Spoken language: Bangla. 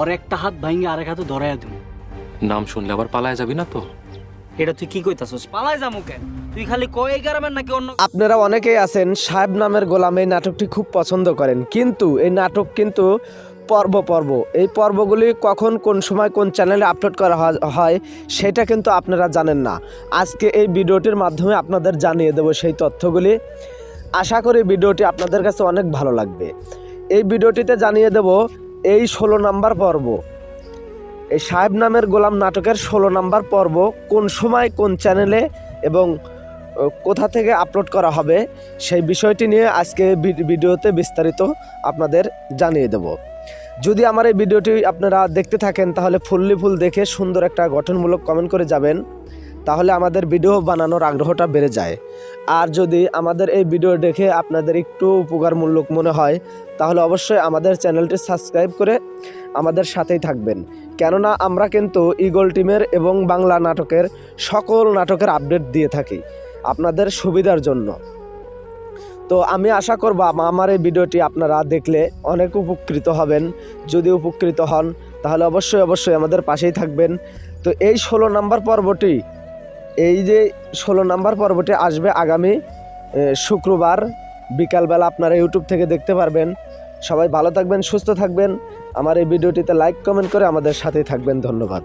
ওর একটা হাত ভাঙে আরেক হাতে ধরাইয়া দিব। নাম শুনলে আবার পালায় যাবি না তো? এটা তুই কি কইতাছস? পালাই যামু কেন? তুই খালি কয় এই গ্রামের নাকি অন্য? আপনারা অনেকেই আছেন সাহেব নামের গোলাম এই নাটকটি খুব পছন্দ করেন, কিন্তু এই নাটক কিন্তু পর্ব পর্ব, এই পর্বগুলি কখন কোন সময় কোন চ্যানেলে আপলোড করা হয় সেটা কিন্তু আপনারা জানেন না। আজকে এই ভিডিওটির মাধ্যমে আপনাদের জানিয়ে দেব সেই তথ্যগুলি। আশা করি ভিডিওটি আপনাদের কাছে অনেক ভালো লাগবে। এই ভিডিওটিতে জানিয়ে দেব এই 16 নাম্বার পর্ব, এই সাহেব নামের গোলাম নাটকের 16 নাম্বার পর্ব কোন সময় কোন চ্যানেলে এবং কোথা থেকে আপলোড করা হবে সেই বিষয়টি নিয়ে আজকে ভিডিওতে বিস্তারিত আপনাদের জানিয়ে দেব। যদি আমার এই ভিডিওটি আপনারা দেখতে থাকেন তাহলে ফুল দেখে সুন্দর একটা গঠনমূলক কমেন্ট করে যাবেন, তাহলে আমাদের ভিডিও বানানোর আগ্রহটা বেড়ে যায়। আর যদি আমাদের এই ভিডিও দেখে আপনাদের একটু উপকারমূলক মনে হয় তাহলে অবশ্যই আমাদের চ্যানেলটি সাবস্ক্রাইব করে আমাদের সাথেই থাকবেন, কেননা আমরা কিন্তু ঈগল টিমের এবং বাংলা নাটকের সকল নাটকের আপডেট দিয়ে থাকি আপনাদের সুবিধার জন্য। তো আমি আশা করব আমার এই ভিডিওটি আপনারা দেখলে অনেক উপকৃত হবেন। যদি উপকৃত হন তাহলে অবশ্যই আমাদের পাশেই থাকবেন। তো এই 16 নাম্বার পর্বটি, এই যে 16 নাম্বার পর্বটি আসবে আগামী শুক্রবার বিকালবেলা, আপনারা ইউটিউব থেকে দেখতে পারবেন। সবাই ভালো থাকবেন, সুস্থ থাকবেন। আমার এই ভিডিওটিতে লাইক কমেন্ট করে আমাদের সাথেই থাকবেন। ধন্যবাদ।